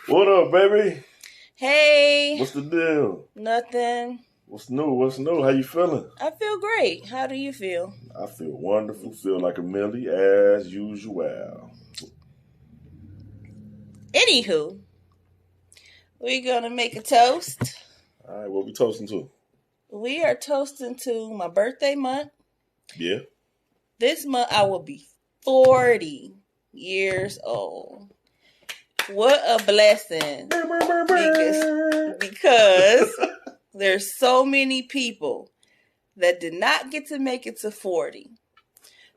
What up, baby? Hey, What's the deal? nothing. What's new? What's new? How you feeling? I feel great. How do you feel? I feel wonderful. Feel like a Millie as usual. Anywho, we're gonna make a toast. All right, what we toasting to? We are toasting to my birthday month. Yeah. This month I will be 40 years old. What a blessing. Because there's so many people that did not get to make it to 40.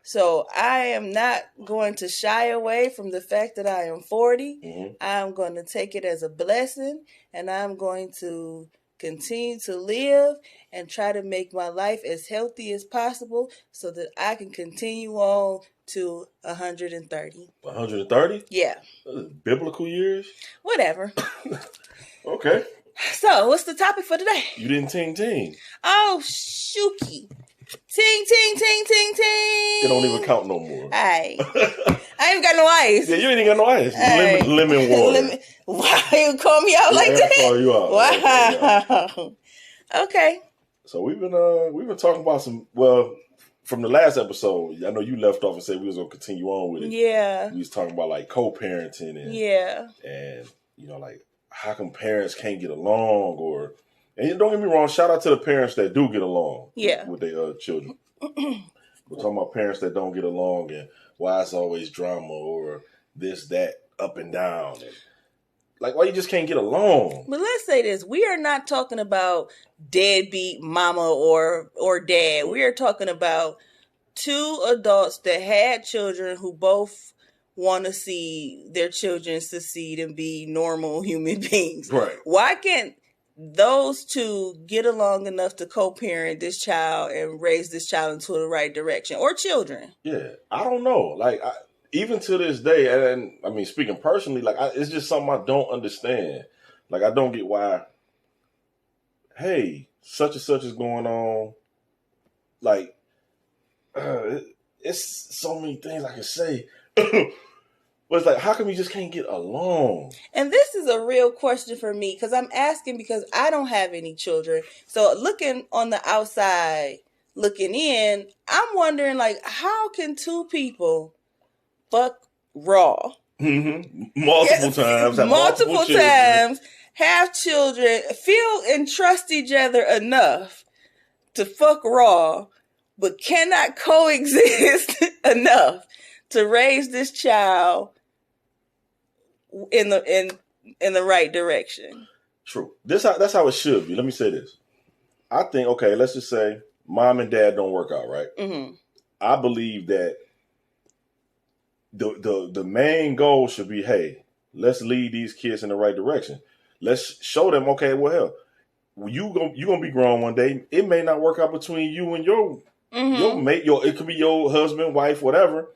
So I am not going to shy away from the fact that I am 40. Mm-hmm. I'm going to take it as a blessing, and I'm going to continue to live and try to make my life as healthy as possible so that I can continue on to 130. 130? Yeah, Biblical years? whatever. Okay. So, what's the topic for today? You didn't ting. Oh, shooky. Ting, ting, ting, ting, ting. It don't even count no more. Aye. I ain't got no ice. Yeah, you ain't got no ice. Aye. Lemon water. Why you call me out like that? Call you out. Wow. Okay. So we've been talking about some, from the last episode, I know you left off and said we was gonna continue on with it. Yeah. We was talking about like co-parenting and like how come parents can't get along, and don't get me wrong, shout out to the parents that do get along with their children. We're talking about parents that don't get along and why it's always drama or this, that, up and down, and like why you just can't get along. But let's say this: we are not talking about deadbeat mama or dad. We are talking about two adults that had children who both want to see their children succeed and be normal human beings. Right? Why can't those two get along enough to co-parent this child and raise this child into the right direction, or children? Yeah, I don't know. Like, even to this day, and I mean, speaking personally, like, it's just something I don't understand. Like, I don't get why, hey, such and such is going on. Like, it's so many things I can say. But it's like, how come you just can't get along? And this is a real question for me because I'm asking because I don't have any children. So looking on the outside, looking in, I'm wondering, like, how can two people fuck raw? Mm-hmm. Multiple times, have children, feel and trust each other enough to fuck raw, but cannot coexist enough to raise this child in the right direction. True. That's how it should be. Let me say this. I think, okay, let's just say mom and dad don't work out, right? Mm-hmm. I believe that the main goal should be, hey, let's lead these kids in the right direction. Let's show them, okay, well, hell, you're gonna be grown one day. It may not work out between you and your mate. It could be your husband, wife, whatever.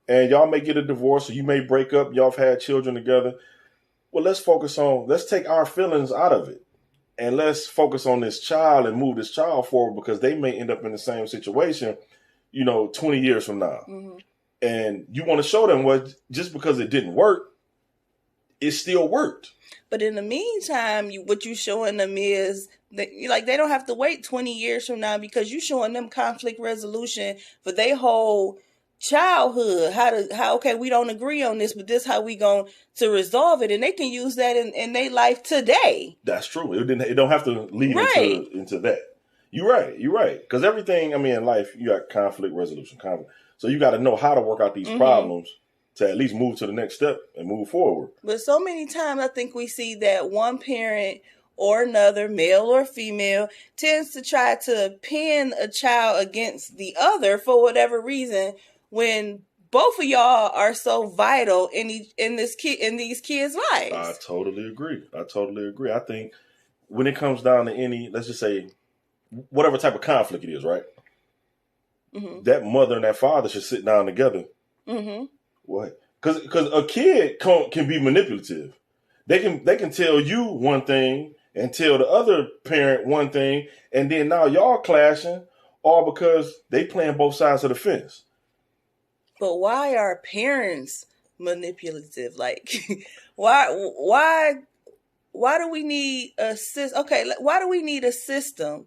And y'all may get a divorce, or you may break up. Y'all have had children together. Well, let's take our feelings out of it. And let's focus on this child and move this child forward because they may end up in the same situation, 20 years from now. Mm-hmm. And you want to show them just because it didn't work, it still worked. But in the meantime, what you showing them is that, like, they don't have to wait 20 years from now because you showing them conflict resolution for their whole childhood. How okay, we don't agree on this, but this how we going to resolve it, and they can use that in their life today. That's true. It don't have to lead into that. You're right. Because everything, I mean, in life, you got conflict resolution, so you got to know how to work out these problems to at least move to the next step and move forward. But so many times I think we see that one parent or another, male or female, tends to try to pin a child against the other for whatever reason, when both of y'all are so vital in these kids' lives. I totally agree. I think when it comes down to any, let's just say, whatever type of conflict it is, right? Mm-hmm. That mother and that father should sit down together. Mm-hmm. What? Because a kid can be manipulative. They can tell you one thing and tell the other parent one thing, and then now y'all clashing, all because they playing both sides of the fence. But why are parents manipulative. Like, why do we need a system? Okay, why do we need a system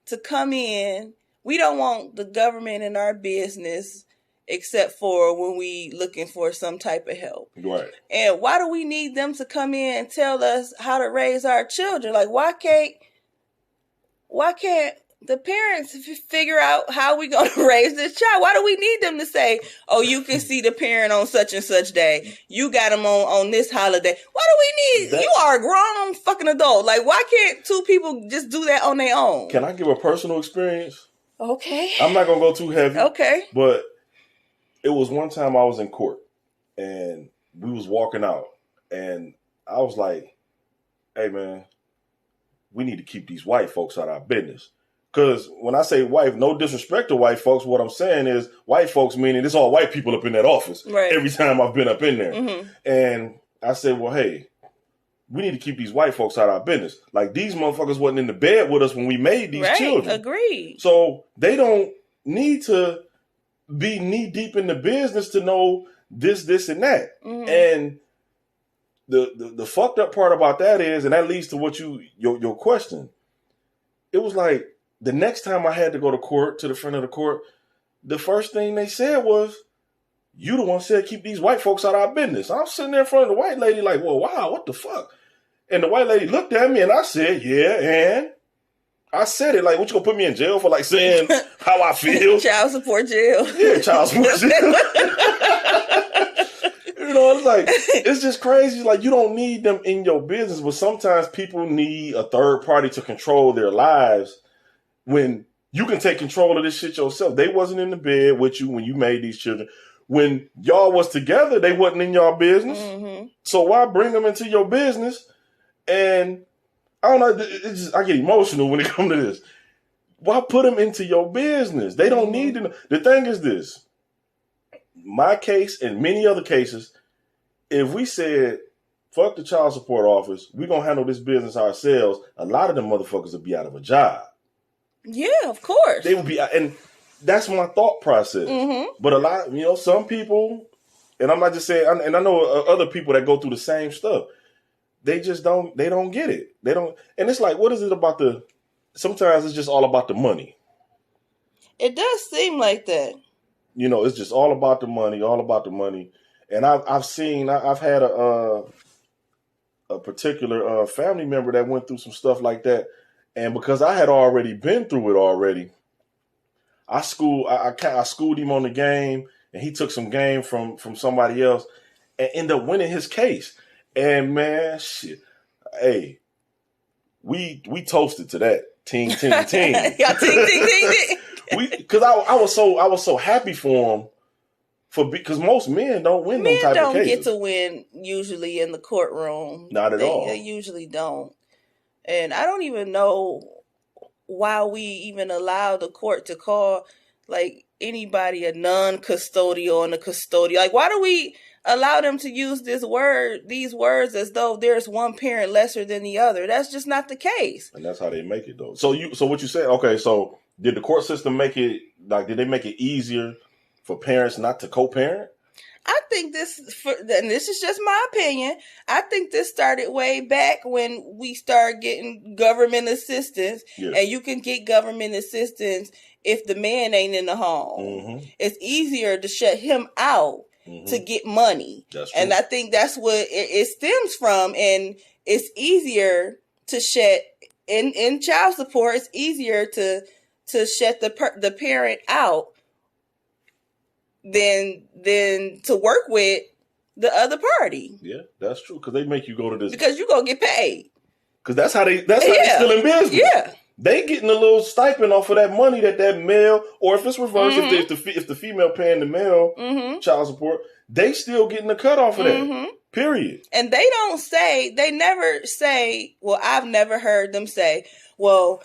to come in? We don't want the government in our business except for when we looking for some type of help. Right. And why do we need them to come in and tell us how to raise our children? Like, why can't the parents figure out how we going to raise this child? Why do we need them to say, oh, you can see the parent on such and such day. You got them on this holiday. Why do we need, you are a grown fucking adult. Like, why can't two people just do that on their own? Can I give a personal experience? Okay. I'm not going to go too heavy. Okay. But it was one time I was in court and we was walking out and I was like, hey man, we need to keep these white folks out of our business. Because when I say white, no disrespect to white folks, what I'm saying is white folks meaning it's all white people up in that office. Right. Every time I've been up in there. Mm-hmm. And I said, well, hey, we need to keep these white folks out of our business. Like these motherfuckers wasn't in the bed with us when we made these children. Agreed. So they don't need to be knee deep in the business to know this, and that. Mm-hmm. And the fucked up part about that is, and that leads to what your question. It was like the next time I had to go to court, to the front of the court, the first thing they said was, you the one said keep these white folks out of our business. I'm sitting there in front of the white lady like, well, wow, what the fuck? And the white lady looked at me and I said, yeah, and I said it like, what, you gonna put me in jail for like saying how I feel? Child support jail. Yeah, child support jail. You know, it's like, it's just crazy. Like, you don't need them in your business, but sometimes people need a third party to control their lives when you can take control of this shit yourself. They wasn't in the bed with you when you made these children. When y'all was together, they wasn't in your business. Mm-hmm. So why bring them into your business? And I don't know, I get emotional when it comes to this. Why put them into your business? They don't need to know. The thing is this. My case and many other cases, if we said, fuck the child support office, we're going to handle this business ourselves, a lot of them motherfuckers would be out of a job. Yeah, of course. They would be, and that's my thought process. Mm-hmm. But a lot, some people, and I'm not just saying, and I know other people that go through the same stuff. They just don't get it. They don't. And it's like, what is it about sometimes it's just all about the money. It does seem like that. It's just all about the money, And I've had a particular family member that went through some stuff like that. And because I had already been through it already, I schooled him on the game and he took some game from somebody else and ended up winning his case. And man, shit, hey, we toasted to that. Ting, ting, ting. Yeah, ting, ting, ting, ting. Because I was so happy for him, because most men don't win them type of cases. Men don't get to win usually in the courtroom. Not at all. They usually don't. And I don't even know why we even allow the court to call like anybody a non-custodial and a custodial. Like, why do we allow them to use these words as though there's one parent lesser than the other? That's just not the case. And that's how they make it, though. So what you said? Okay, so did the court system make it did they make it easier for parents not to co-parent? I think and this is just my opinion, I think this started way back when we started getting government assistance. Yes. And you can get government assistance if the man ain't in the home. Mm-hmm. It's easier to shut him out to get money. That's true. And I think that's what it stems from. And it's easier to shut in child support. It's easier to shut the parent out than to work with the other party. Yeah, that's true. Because they make you go to this because you gonna get paid. Because that's how they're still in business. Yeah. They getting a little stipend off of that money that male, or if it's reversed, if the female paying the male child support, they still getting a cut off of that. Period. And they never say, well, I've never heard them say, well,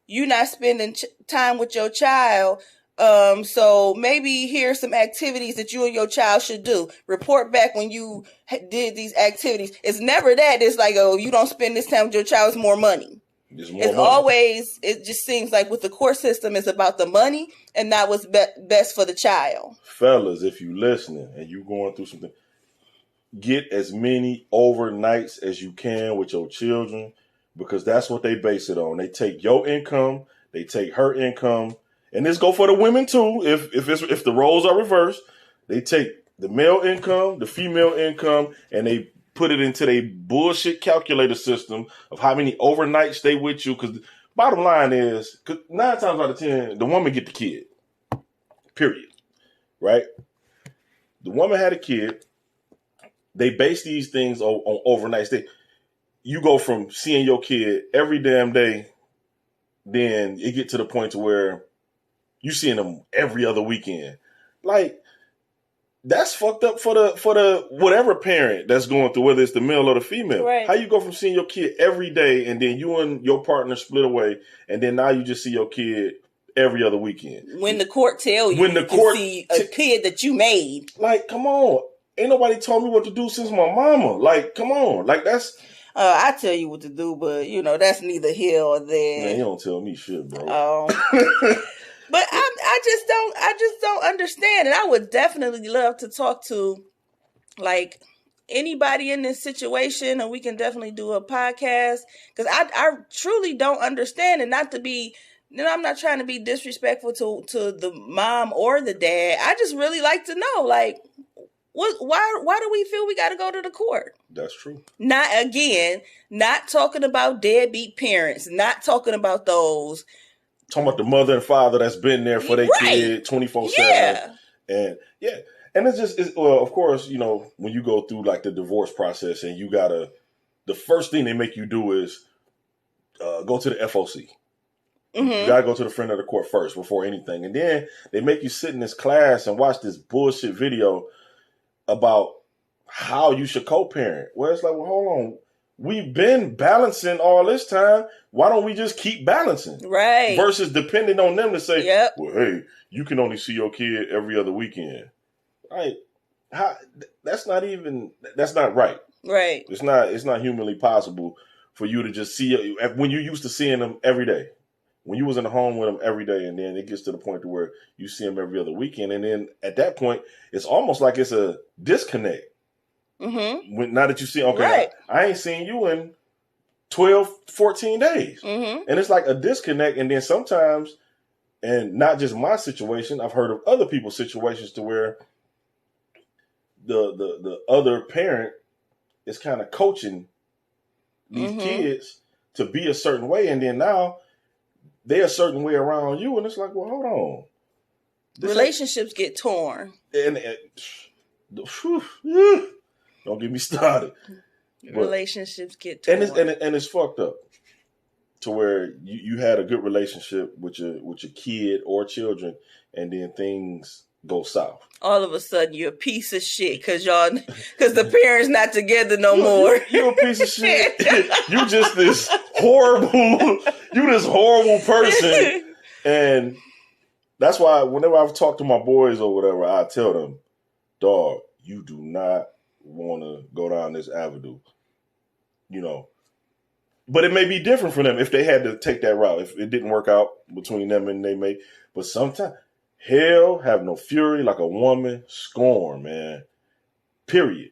you're not spending time with your child, so maybe here's some activities that you and your child should do. Report back when you did these activities. It's never that. It's like, oh, you don't spend this time with your child, it's more money. Always, it just seems like with the court system, it's about the money and not what's best for the child. Fellas, if you listening and you going through something, get as many overnights as you can with your children, because that's what they base it on. They take your income, they take her income, and this go for the women too. If the roles are reversed, they take the male income, the female income, and they put it into their bullshit calculator system of how many overnights they with you. Because bottom line is, 'cause 9 times out of 10, the woman get the kid. Period. Right? The woman had a kid. They base these things on overnights. You go from seeing your kid every damn day, then it get to the point to where you seeing them every other weekend. Like, that's fucked up for the whatever parent that's going through, whether it's the male or the female. Right. How you go from seeing your kid every day and then you and your partner split away, and then now you just see your kid every other weekend. When the court tell you to see a kid that you made. Like, come on. Ain't nobody told me what to do since my mama. Like, come on. Like, that's... I tell you what to do, but, that's neither here or there. Man, you don't tell me shit, bro. But I just don't understand. And I would definitely love to talk to, like, anybody in this situation, and we can definitely do a podcast. Because I truly don't understand, and not to be... I'm not trying to be disrespectful to the mom or the dad. I just really like to know, like, why do we feel we got to go to the court? That's true. Not talking about deadbeat parents, not talking about those. Talking about the mother and father that's been there for their kid 24/7. Yeah. And it's of course, when you go through like the divorce process and the first thing they make you do is go to the FOC. Mm-hmm. You gotta go to the friend of the court first before anything. And then they make you sit in this class and watch this bullshit video about how you should co-parent. Well, it's like, well, hold on. We've been balancing all this time. Why don't we just keep balancing? Right. Versus depending on them to say, yep. Well, hey, you can only see your kid every other weekend. Right. That's not right. Right. It's not humanly possible for you to just see when you used to seeing them every day. When you was in the home with them every day, and then it gets to the point to where you see them every other weekend, and then at that point, it's almost like it's a disconnect. Mm-hmm. Now that you see, okay, right. I ain't seen you in 12, 14 days. Mm-hmm. And it's like a disconnect, and then sometimes, and not just my situation, I've heard of other people's situations to where the other parent is kind of coaching these mm-hmm. kids to be a certain way, and then now they're a certain way around you, and it's like, well, hold on. Relationships get torn. And don't get me started. Relationships get torn. And it's fucked up to where you had a good relationship with your kid or children, and then things go south. All of a sudden, you're a piece of shit because the parents not together no more. You're a piece of shit. You just this horrible person. And that's why whenever I've talked to my boys or whatever, I tell them, dog, you do not want to go down this avenue. But it may be different for them if they had to take that route. If it didn't work out between them and they may. But sometimes, hell have no fury like a woman scorn, man. Period.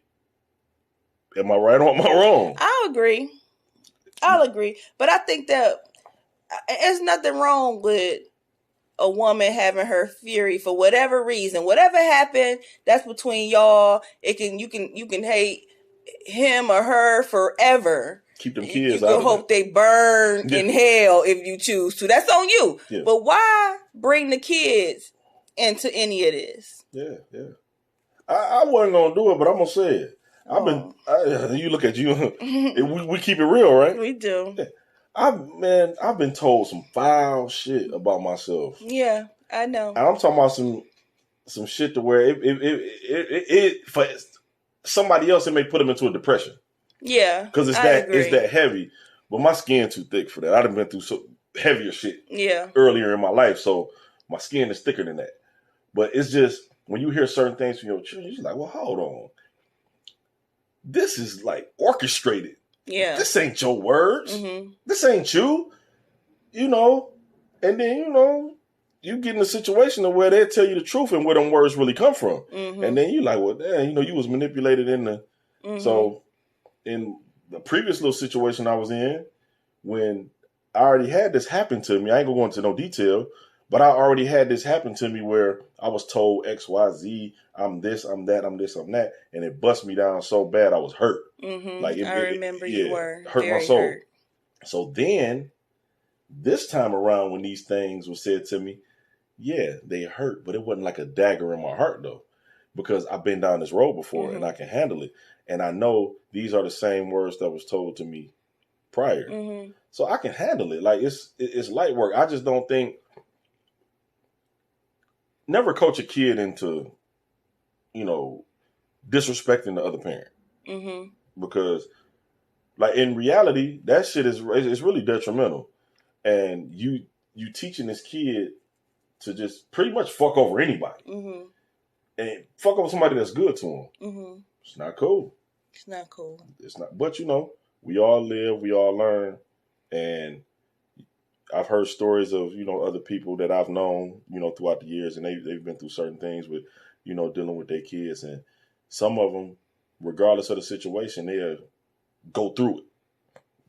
Am I right or am I wrong? I'll agree. But I think that there's nothing wrong with a woman having her fury for whatever reason. Whatever happened, that's between y'all. You can hate him or her forever. Keep them kids out. You can hope they burn in hell if you choose to. That's on you. Yeah. But why bring the kids into any of this? Yeah. I wasn't gonna do it, but I'm gonna say it. You look at you. we keep it real, right? We do. Yeah. I've been told some foul shit about myself. Yeah, I know. And I'm talking about some shit to where it for somebody else it may put them into a depression. Yeah, because it's that heavy. But my skin too thick for that. I've been through so heavier shit. Yeah. Earlier in my life, so my skin is thicker than that. But it's just when you hear certain things from your children, you're like, well, hold on. This is like orchestrated. Yeah. This ain't your words. Mm-hmm. This ain't you. And then, you get in a situation where they tell you the truth and where them words really come from. Mm-hmm. And then you like, well, damn, you was manipulated into So in the previous little situation I was in, when I already had this happen to me, I ain't gonna go into no detail, but I already had this happen to me where I was told X, Y, Z, I'm this, I'm that, I'm this, I'm that, and it bust me down so bad I was hurt. Like I remember you were hurt my soul. Hurt. So then, this time around when these things were said to me, yeah, they hurt, but it wasn't like a dagger in my heart though, because I've been down this road before and I can handle it, and I know these are the same words that was told to me prior, so I can handle it. Like it's light work. I just don't think. Never coach a kid into, disrespecting the other parent, because, like in reality, that shit is really detrimental, and you teaching this kid to just pretty much fuck over anybody, and fuck over somebody that's good to him. It's not cool. It's not cool. It's not. But we all live, we all learn, and I've heard stories of, other people that I've known, throughout the years, and they've been through certain things with, dealing with their kids. And some of them, regardless of the situation, they'll go through it.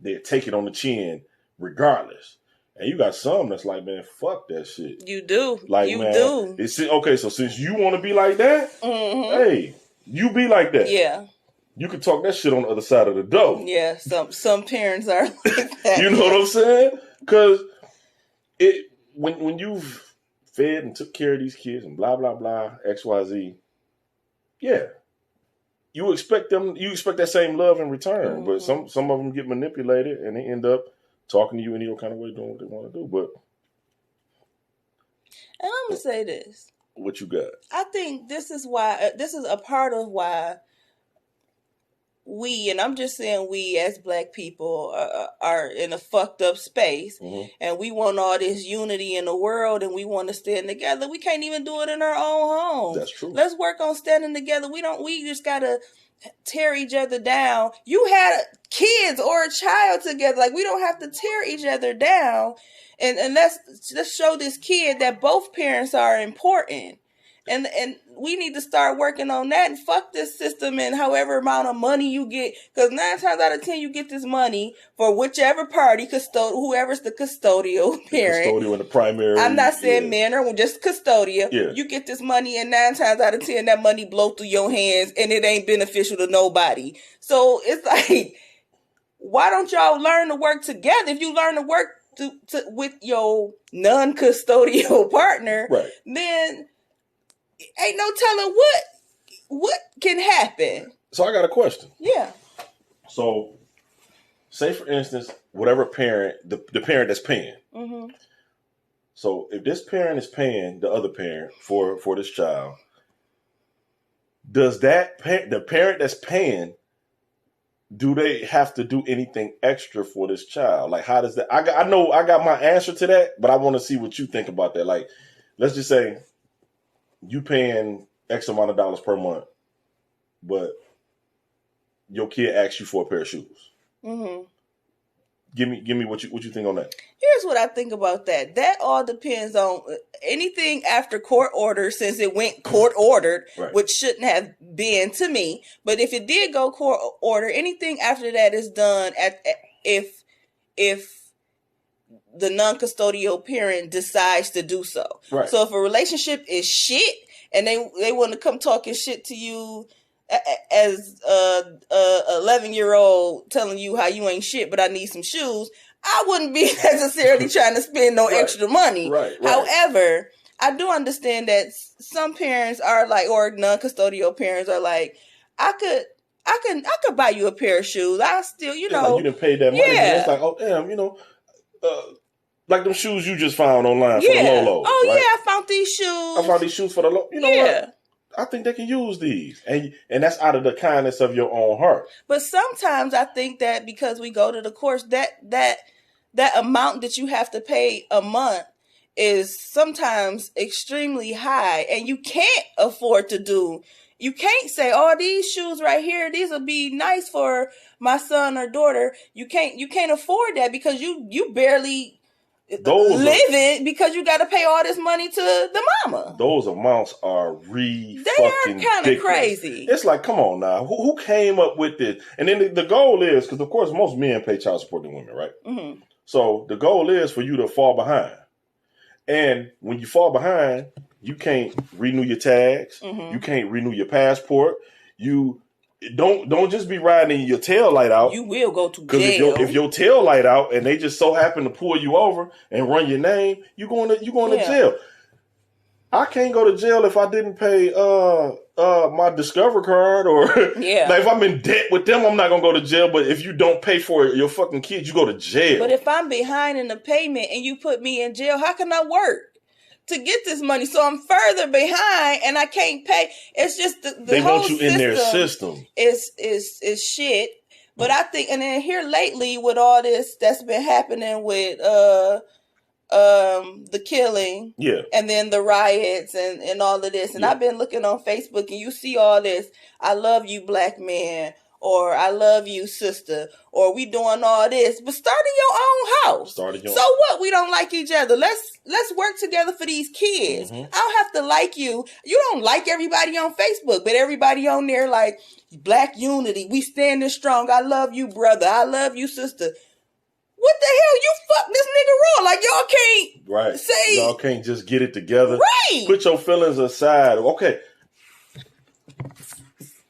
They'll take it on the chin regardless. And you got some that's like, man, fuck that shit. You do. Like, you man, do. Okay, so since you want to be like that, hey, you be like that. Yeah. You can talk that shit on the other side of the door. Yeah, some parents are like that. You know what I'm saying? Because when you've fed and took care of these kids and blah blah blah X Y Z, yeah, you expect that same love in return. But some of them get manipulated and they end up talking to you any kind of way, doing what they want to do. But and I'm gonna say this: what you got? I think this is a part of why we, and I'm just saying we as Black people are in a fucked up space, and we want all this unity in the world, and we want to stand together. We can't even do it in our own homes. That's true. Let's work on standing together. We just gotta tear each other down. You had kids or a child together. Like, we don't have to tear each other down, and let's show this kid that both parents are important. And we need to start working on that and fuck this system and however amount of money you get. Because 9 times out of 10, you get this money for whichever party, whoever's the custodial parent. Custodial and the primary. I'm not saying men or just custodial. Yeah. You get this money and 9 times out of 10, that money blow through your hands and it ain't beneficial to nobody. So it's like, why don't y'all learn to work together? If you learn to work with your non-custodial partner, right, then ain't no telling what can happen. So I got a question. Yeah. So, say for instance, whatever parent, the parent that's paying. So if this parent is paying the other parent for this child, does the parent that's paying, do they have to do anything extra for this child? Like, how does that? I know I got my answer to that, but I want to see what you think about that. Like, let's just say you paying X amount of dollars per month, but your kid asks you for a pair of shoes. Give me what you think on that. Here's what I think about that. That all depends on anything after court order, since it went court ordered, right, which shouldn't have been to me. But if it did go court order, anything after that is done if the non-custodial parent decides to do so. Right. So if a relationship is shit and they want to come talking shit to you as a 11-year-old telling you how you ain't shit, but I need some shoes, I wouldn't be necessarily trying to spend no right, extra money. Right. However, I do understand that some parents are like, or non-custodial parents are like, I could buy you a pair of shoes. I still, like you didn't pay that money. Yeah. It's like, oh damn, like them shoes you just found online for the Lolos. Oh right? yeah, I found these shoes. I found these shoes for the Lolos. You know what? I think they can use these. And that's out of the kindness of your own heart. But sometimes I think that because we go to the course, that amount that you have to pay a month is sometimes extremely high. And you can't afford to do. You can't say, oh, these shoes right here, these will be nice for my son or daughter. You can't afford that because you barely living because you got to pay all this money to the mama. Those amounts are They are kind of crazy. It's like, come on now, who came up with this? And then the goal is, because of course most men pay child support than women, right? Mm-hmm. So the goal is for you to fall behind. And when you fall behind, you can't renew your tags. Mm-hmm. You can't renew your passport. You don't just be riding your tail light out. You will go to jail. Because if your tail light out and they just so happen to pull you over and run your name, you're going to jail. I can't go to jail if I didn't pay my Discover card or like if I'm in debt with them, I'm not gonna go to jail. But if you don't pay for your fucking kids, you go to jail. But if I'm behind in the payment and you put me in jail, how can I work to get this money? So I'm further behind and I can't pay. It's just the whole want you in their system. Is shit. But I think, and then here lately with all this that's been happening with the killing, and then the riots and all of this, and I've been looking on Facebook and you see all this, I love you black man, or I love you sister, or we doing all this, but start in your own house. So what? We don't like each other. Let's work together for these kids. Mm-hmm. I don't have to like you. You don't like everybody on Facebook, but everybody on there like black unity. We standing strong. I love you, brother. I love you, sister. What the hell? You fuck this nigga raw. Like, y'all can't say... Y'all can't just get it together. Right. Put your feelings aside. Okay.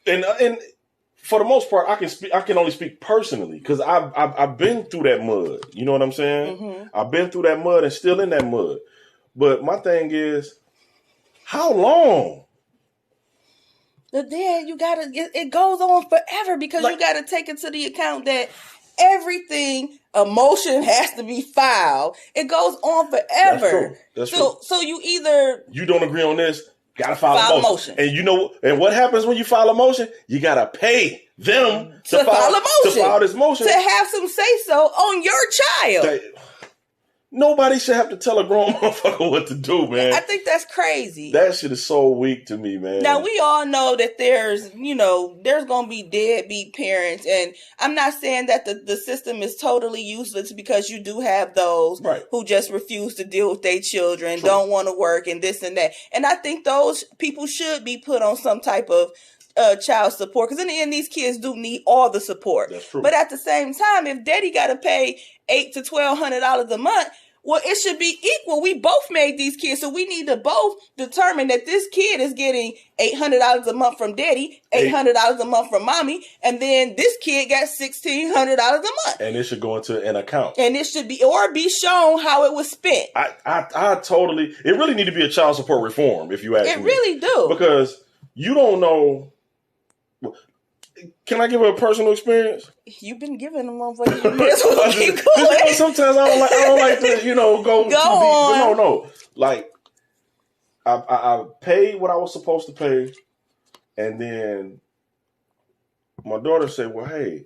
And for the most part, I can only speak personally because I've been through that mud. You know what I'm saying? Mm-hmm. I've been through that mud and still in that mud. But my thing is, how long? But then it goes on forever because you gotta take into the account that everything, emotion has to be filed. It goes on forever. That's true. So you either... You don't agree on this, gotta file a motion. And you know, and what happens when you file a motion? You gotta pay them to file a motion. To file this motion. To have some say-so on your child. Nobody should have to tell a grown motherfucker what to do, man. I think that's crazy. That shit is so weak to me, man. Now, we all know that there's going to be deadbeat parents. And I'm not saying that the system is totally useless because you do have those who just refuse to deal with their children, don't want to work and this and that. And I think those people should be put on some type of child support. Because in the end, these kids do need all the support. That's true. But at the same time, if daddy got to pay $800 to $1,200 a month, well, it should be equal. We both made these kids, so we need to both determine that this kid is getting $800 a month from daddy, $800 a month from mommy, and then this kid got $1,600 a month. And it should go into an account. And it should be shown how it was spent. I totally. It really need to be a child support reform, if you ask me. It really do, because you don't know. Can I give a personal experience? You've been giving them motherfuckers. Keep going. Sometimes I don't like to, go too deep. But no. Like, I paid what I was supposed to pay, and then my daughter said, "Well, hey,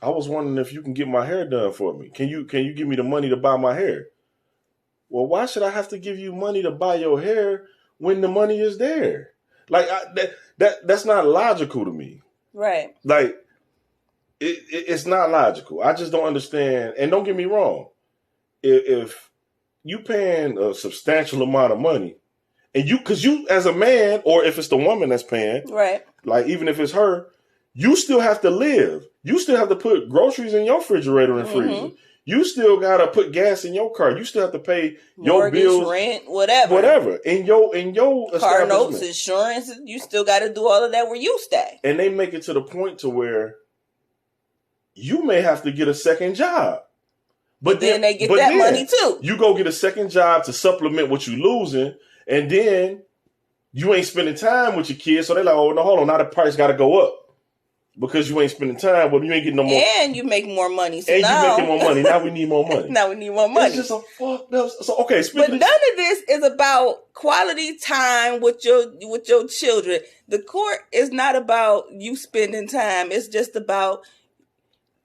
I was wondering if you can get my hair done for me. Can you give me the money to buy my hair?" Well, why should I have to give you money to buy your hair when the money is there? Like that's not logical to me. Right. Like it's not logical. I just don't understand. And don't get me wrong. If you paying a substantial amount of money, and because you as a man, or if it's the woman that's paying, right? Like even if it's her, you still have to live. You still have to put groceries in your refrigerator and freezer. You still gotta put gas in your car. You still have to pay your bills, rent, whatever. In your car notes, insurance. You still got to do all of that where you stay. And they make it to the point to where you may have to get a second job. But then they get that money too. You go get a second job to supplement what you're losing, and then you ain't spending time with your kids. So they're like, "Oh no, hold on, now the price got to go up." Because you ain't spending time, but you ain't getting no more. And you make more money. So you making more money. Now we need more money. It's just a fucked up. So okay, but none of this is about quality time with your children. The court is not about you spending time. It's just about.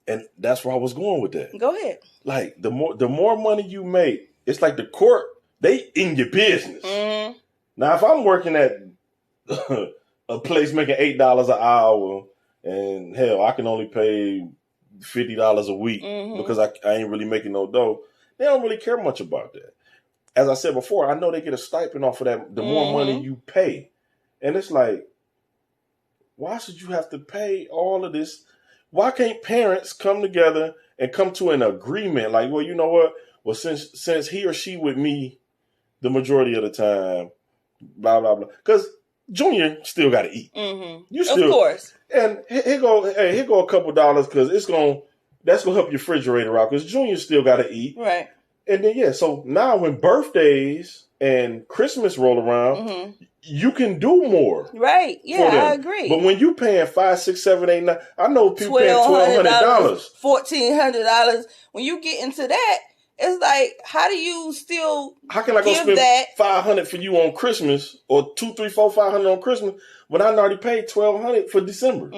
And that's where I was going with that. Go ahead. Like the more money you make, it's like the court, they in your business. Mm-hmm. Now, if I'm working at a place making $8 an hour. And hell, I can only pay $50 a week because I ain't really making no dough. They don't really care much about that. As I said before, I know they get a stipend off of that. The more money you pay, and it's like, why should you have to pay all of this? Why can't parents come together and come to an agreement? Like, well, you know what? Well, since he or she with me the majority of the time, blah blah blah. Because Junior still got to eat. You still, of course. And here go a couple dollars because that's gonna help your refrigerator out because Junior still got to eat. Right. And then so now when birthdays and Christmas roll around, you can do more. Right. Yeah, I agree. But when you paying $500, $600, $700, $800, I know people paying $1,200, $1,400. When you get into that, it's like, how can I go spend $500 for you on Christmas or $200, $300, $400, $500 on Christmas when I already paid $1,200 for December?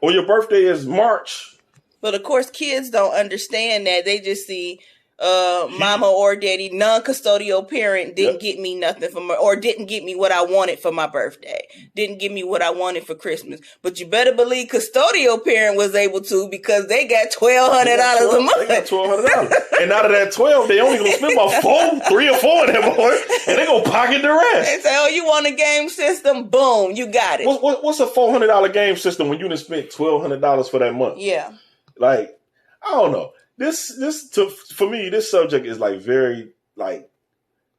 Or your birthday is March. But of course, kids don't understand that. They just see mama or daddy, non-custodial parent didn't get me nothing or didn't get me what I wanted for my birthday, didn't give me what I wanted for Christmas. But you better believe custodial parent was able to because they got $1,200 a month. They got $1,200, and out of that 12, they only gonna spend about 3 or 4 of them on it, and they gonna pocket the rest. They say, "Oh, you want a game system? Boom, you got it." What's a $400 game system when you done spent $1,200 for that month? Yeah, like I don't know. For me, this subject is like very like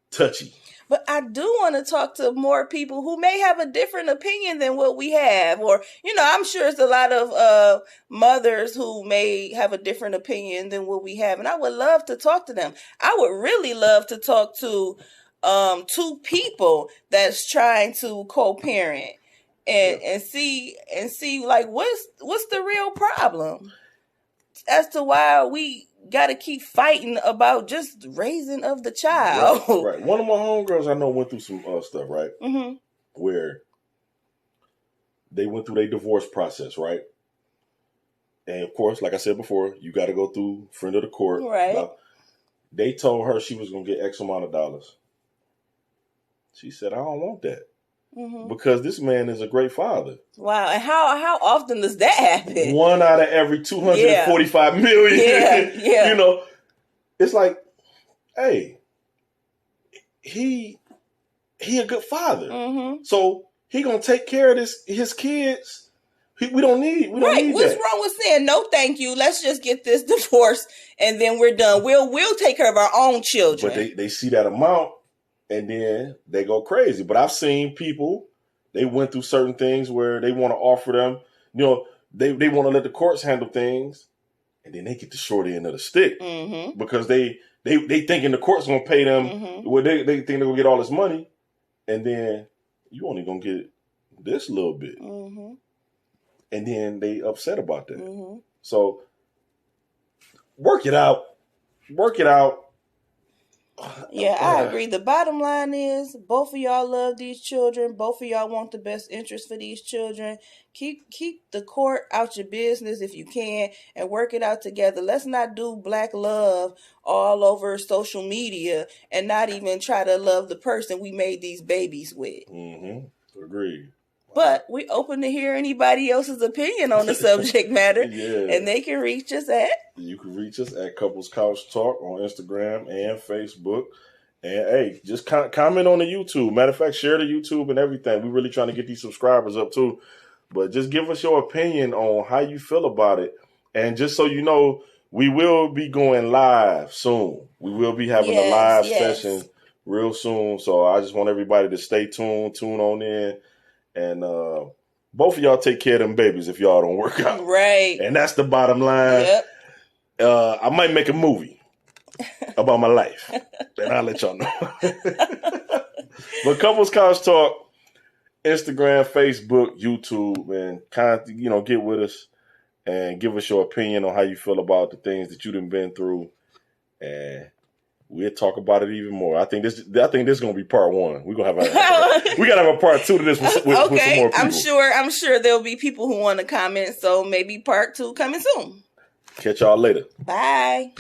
touchy. But I do want to talk to more people who may have a different opinion than what we have, or I'm sure it's a lot of mothers who may have a different opinion than what we have, and I would love to talk to them. I would really love to talk to 2 people that's trying to co-parent and see like what's the real problem as to why we got to keep fighting about just raising of the child. Right. One of my homegirls I know went through some stuff, right? Where they went through their divorce process, right? And of course, like I said before, you got to go through friend of the court. Right. They told her she was going to get X amount of dollars. She said, I don't want that. Because this man is a great father. Wow. And how often does that happen? 1 out of every 245 million. Yeah. It's like, hey, he a good father. So he gonna take care of his kids. We don't need What's wrong with saying no thank you? Let's just get this divorce and then we're done. We'll take care of our own children. But they see that amount and then they go crazy. But I've seen people, they went through certain things where they want to offer them, they want to let the courts handle things, and then they get the short end of the stick because they thinking the court's gonna pay them. Well, they think they're gonna get all this money, and then you only gonna get this little bit, and then they upset about that. So work it out. Yeah, I agree. The bottom line is both of y'all love these children. Both of y'all want the best interest for these children. Keep the court out your business if you can and work it out together. Let's not do black love all over social media and not even try to love the person we made these babies with. Agreed. But we open to hear anybody else's opinion on the subject matter. And they can reach us at... You can reach us at Couples Couch Talk on Instagram and Facebook. And hey, just comment on the YouTube. Matter of fact, share the YouTube and everything. We're really trying to get these subscribers up too. But just give us your opinion on how you feel about it. And just so you know, we will be going live soon. We will be having a live session real soon. So I just want everybody to stay tuned, tune on in. And both of y'all take care of them babies if y'all don't work out. Right. And that's the bottom line. I might make a movie about my life. And I'll let y'all know. But Couples Couch Talk, Instagram, Facebook, YouTube, and get with us and give us your opinion on how you feel about the things that you done been through. And we'll talk about it even more. I think this is gonna be part 1. We gotta have a part 2 to this with some more people. I'm sure there'll be people who want to comment. So maybe part 2 coming soon. Catch y'all later. Bye.